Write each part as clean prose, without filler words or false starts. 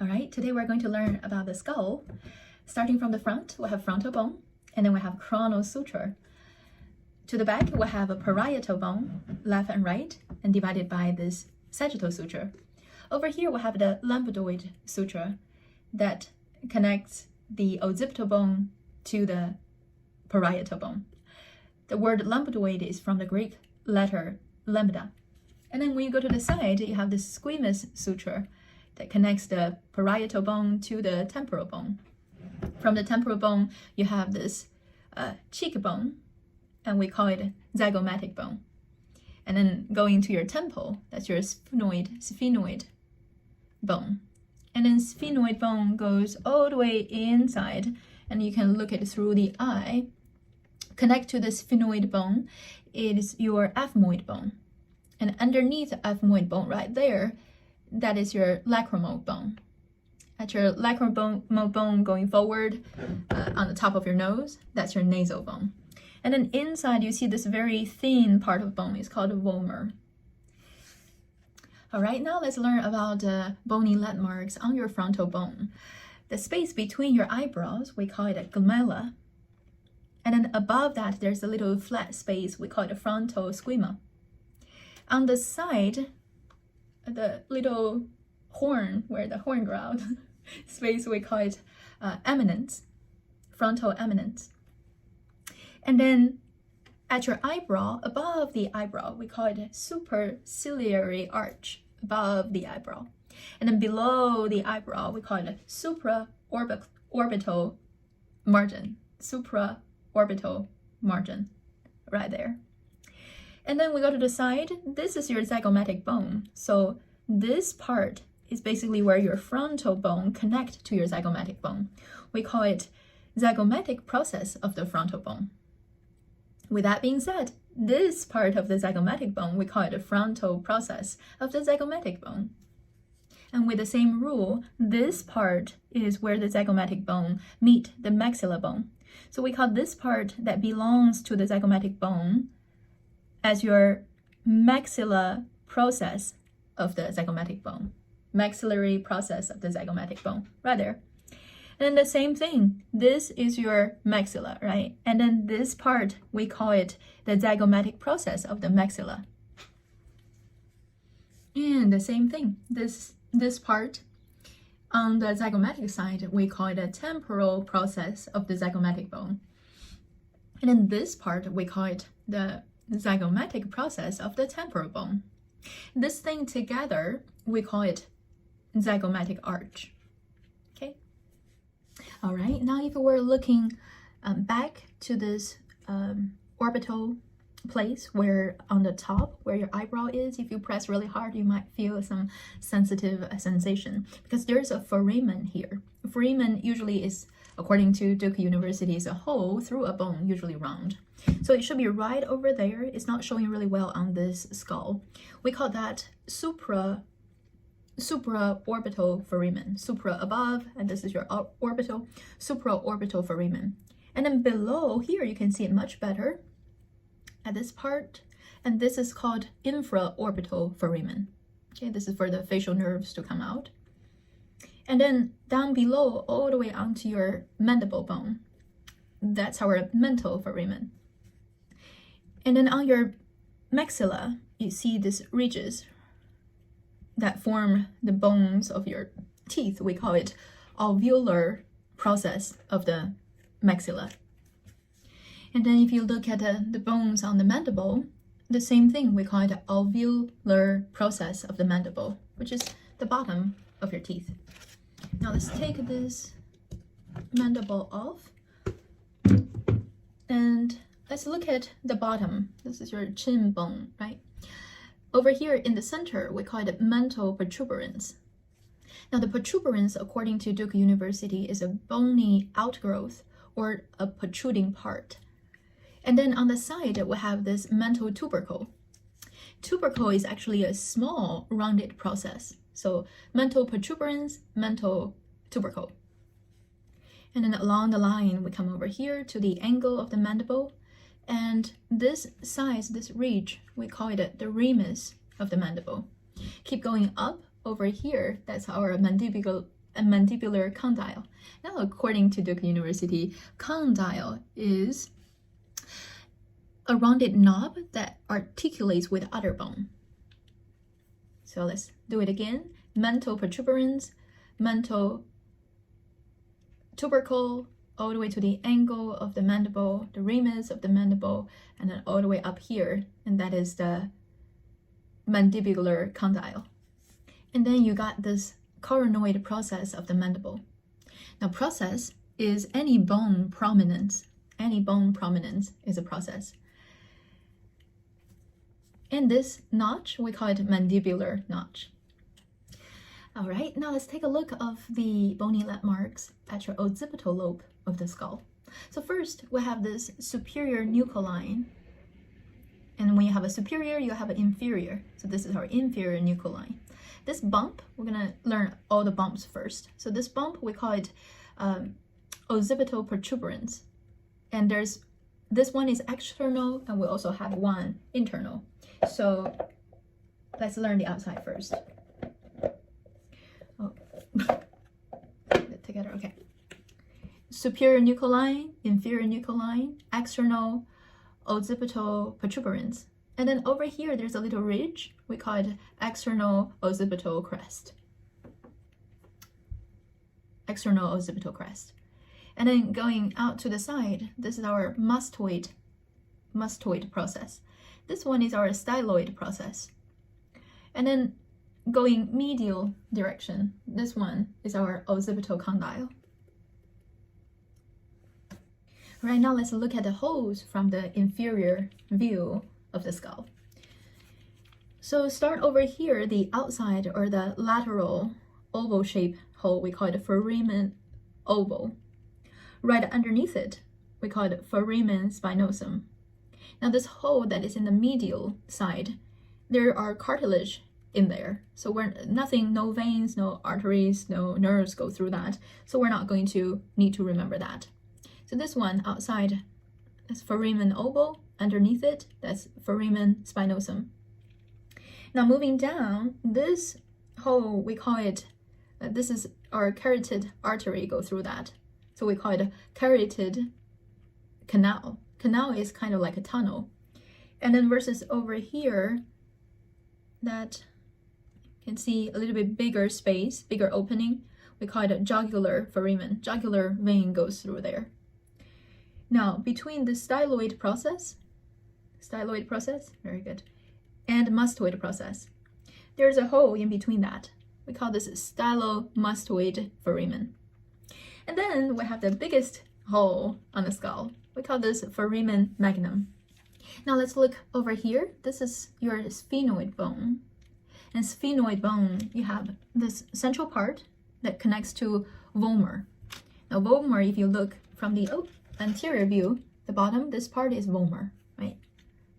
All right, today we're going to learn about the skull. Starting from the front, we have frontal bone, and then we have coronal suture. To the back, we have a parietal bone, left and right, and divided by this sagittal suture. Over here, we have the lambdoid suture that connects the occipital bone to the parietal bone. The word lambdoid is from the Greek letter lambda. And then when you go to the side, you have this squamous suture that connects the parietal bone to the temporal bone. From the temporal bone, you have this cheekbone, and we call it zygomatic bone. And then going to your temple, that's your sphenoid bone. And then sphenoid bone goes all the way inside, and you can look it through the eye. Connect to the sphenoid bone is your ethmoid bone. And underneath the ethmoid bone right there, that is your lacrimal bone. At your lacrimal bone going forward on the top of your nose, that's your nasal bone. And then inside you see this very thin part of bone. It's called a vomer. All right, now let's learn about bony landmarks on your frontal bone. The space between your eyebrows, we call it a glabella. And then above that, there's a little flat space, we call it a frontal squama. On the side, the little horn, where the horn grows out, space, we call it eminence, frontal eminence. And then at your eyebrow, above the eyebrow, we call it superciliary arch, above the eyebrow. And then below the eyebrow, we call it supraorbital margin, supraorbital margin, right there. And then we go to the side. This is your zygomatic bone. So this part is basically where your frontal bone connects to your zygomatic bone. We call it zygomatic process of the frontal bone. With that being said, this part of the zygomatic bone, we call it a frontal process of the zygomatic bone. And with the same rule, this part is where the zygomatic bone meet the maxilla bone. So we call this part that belongs to the zygomatic bone as your maxilla process of the zygomatic bone. Maxillary process of the zygomatic bone, right there. And then the same thing, this is your maxilla, right? And then this part, we call it the zygomatic process of the maxilla. And the same thing, this part on the zygomatic side, we call it a temporal process of the zygomatic bone. And then this part, we call it the zygomatic process of the temporal bone. This thing together, we call it zygomatic arch. Okay. All right. Now, if we're looking back to this orbital place where on the top where your eyebrow is, if you press really hard, you might feel some sensitive sensation because there's a foramen here. A foramen usually is, according to Duke University, is a hole through a bone, usually round. So it should be right over there. It's not showing really well on this skull. We call that supraorbital foramen. Supra above, and this is your orbital, supraorbital foramen. And then below here, you can see it much better at this part. And this is called infraorbital foramen. Okay, this is for the facial nerves to come out. And then down below, all the way onto your mandible bone, that's our mental foramen. And then on your maxilla, you see these ridges that form the bones of your teeth. We call it alveolar process of the maxilla. And then if you look at the bones on the mandible, the same thing, we call it the alveolar process of the mandible, which is the bottom of your teeth. Now let's take this mandible off and let's look at the bottom. This is your chin bone, right? Over here in the center, we call it mental protuberance. Now the protuberance, according to Duke University, is a bony outgrowth or a protruding part. And then on the side, we have this mental tubercle. Tubercle is actually a small rounded process. So mental protuberance, mental tubercle. And then along the line, we come over here to the angle of the mandible. And this size, this ridge, we call it the ramus of the mandible. Keep going up over here, that's our a mandibular condyle. Now, according to Duke University, condyle is a rounded knob that articulates with other bone. So let's do it again. Mental protuberance, mental tubercle, all the way to the angle of the mandible, the ramus of the mandible, and then all the way up here, and that is the mandibular condyle. And then you got this coronoid process of the mandible. Now, process is any bone prominence. Any bone prominence is a process. And this notch, we call it mandibular notch. All right, now let's take a look of the bony landmarks at your occipital lobe of the skull. So first, we have this superior nuchal line. And when you have a superior, you have an inferior. So this is our inferior nuchal line. This bump, we're gonna learn all the bumps first. So this bump, we call it occipital protuberance. And this one is external, and we also have one internal. So let's learn the outside first. Oh, get it together, okay. Superior nuchal line, inferior nuchal line, external occipital protuberance. And then over here, there's a little ridge. We call it external occipital crest. External occipital crest. And then going out to the side, this is our mastoid process. This one is our styloid process. And then going medial direction, this one is our occipital condyle. Right now, let's look at the holes from the inferior view of the skull. So start over here, the outside or the lateral oval shape hole, we call it foramen oval. Right underneath it, we call it foramen spinosum. Now this hole that is in the medial side, there are cartilage in there. So no veins, no arteries, no nerves go through that. So we're not going to need to remember that. So this one outside is foramen oval, underneath it, that's foramen spinosum. Now moving down, this hole, we call it, this is our carotid artery go through that. So we call it a carotid canal. Canal is kind of like a tunnel. And then versus over here, that you can see a little bit bigger space, bigger opening. We call it a jugular foramen. Jugular vein goes through there. Now, between the styloid process, very good, and mastoid process, there's a hole in between that. We call this stylomastoid foramen. And then we have the biggest hole on the skull. We call this foramen magnum. Now let's look over here. This is your sphenoid bone. And sphenoid bone, you have this central part that connects to vomer. Now vomer, if you look from the anterior view, the bottom, this part is vomer, right?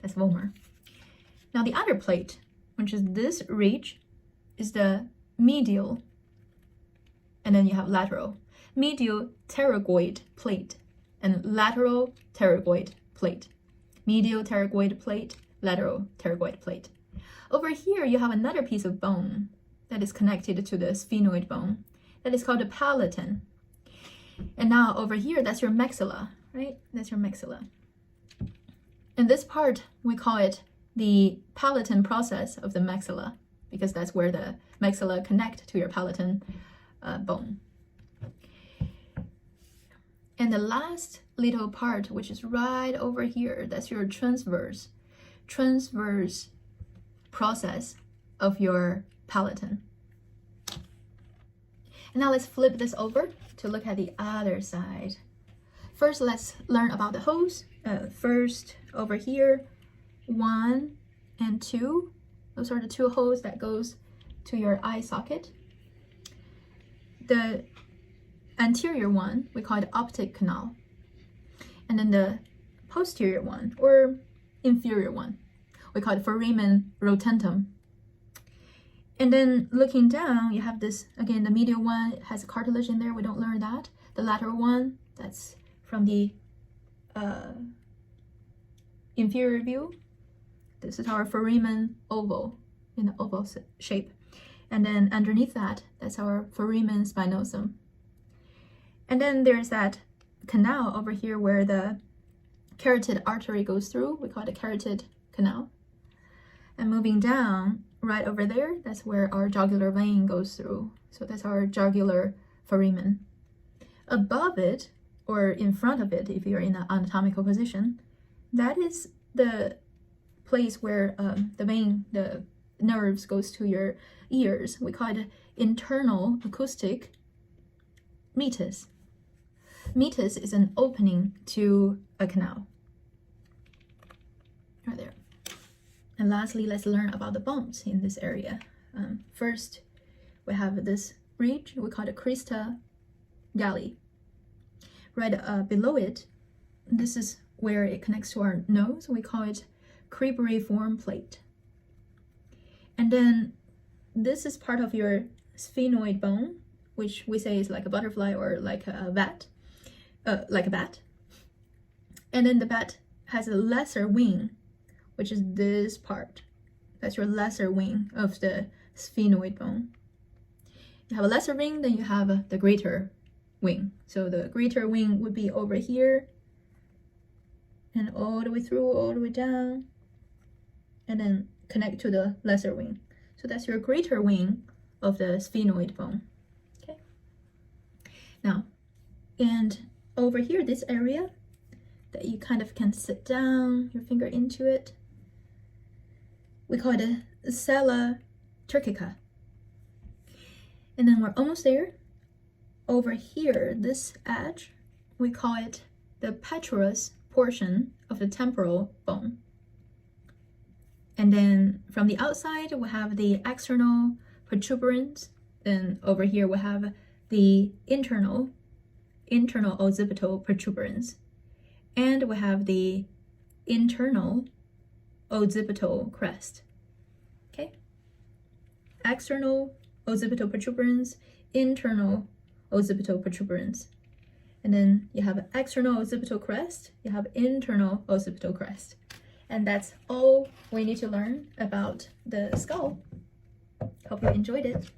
That's vomer. Now the other plate, which is this ridge, is the medial, and then you have lateral. Medial pterygoid plate and lateral pterygoid plate. Medial pterygoid plate, lateral pterygoid plate. Over here, you have another piece of bone that is connected to the sphenoid bone that is called the palatine. And now over here, that's your maxilla, right? That's your maxilla. And this part, we call it the palatine process of the maxilla, because that's where the maxilla connect to your palatine bone. And the last little part, which is right over here, that's your transverse process of your palatine. And now let's flip this over to look at the other side. First, let's learn about the holes. First, over here, 1 and 2. Those are the two holes that goes to your eye socket. The anterior one, we call it optic canal. And then the posterior one, or inferior one, we call it foramen rotentum. And then looking down, you have this, again, the medial one, it has cartilage in there, we don't learn that. The lateral one, that's from the inferior view. This is our foramen oval, in the oval shape. And then underneath that, that's our foramen spinosum. And then there's that canal over here where the carotid artery goes through. We call it a carotid canal. And moving down, right over there, that's where our jugular vein goes through. So that's our jugular foramen. Above it, or in front of it, if you're in an anatomical position, that is the place where the nerves goes to your ears. We call it internal acoustic meatus. Meatus is an opening to a canal. Right there. And lastly, let's learn about the bones in this area. First, we have this ridge, we call it crista galli. Right below it, this is where it connects to our nose. We call it cribriform plate. And then this is part of your sphenoid bone, which we say is like a butterfly or like a bat. And then the bat has a lesser wing, which is this part. That's your lesser wing of the sphenoid bone. You have a lesser wing, then you have the greater wing. So the greater wing would be over here and all the way through, all the way down, and then connect to the lesser wing. So that's your greater wing of the sphenoid bone. Okay. Now, and over here, this area that you kind of can sit down your finger into it, we call it a sella turcica. And then we're almost there. Over here, this edge, we call it the petrous portion of the temporal bone. And then from the outside, we have the external protuberance. Then over here, we have the internal occipital protuberance. And we have the internal occipital crest. Okay? External occipital protuberance, internal occipital protuberance. And then you have external occipital crest, you have internal occipital crest. And that's all we need to learn about the skull. Hope you enjoyed it.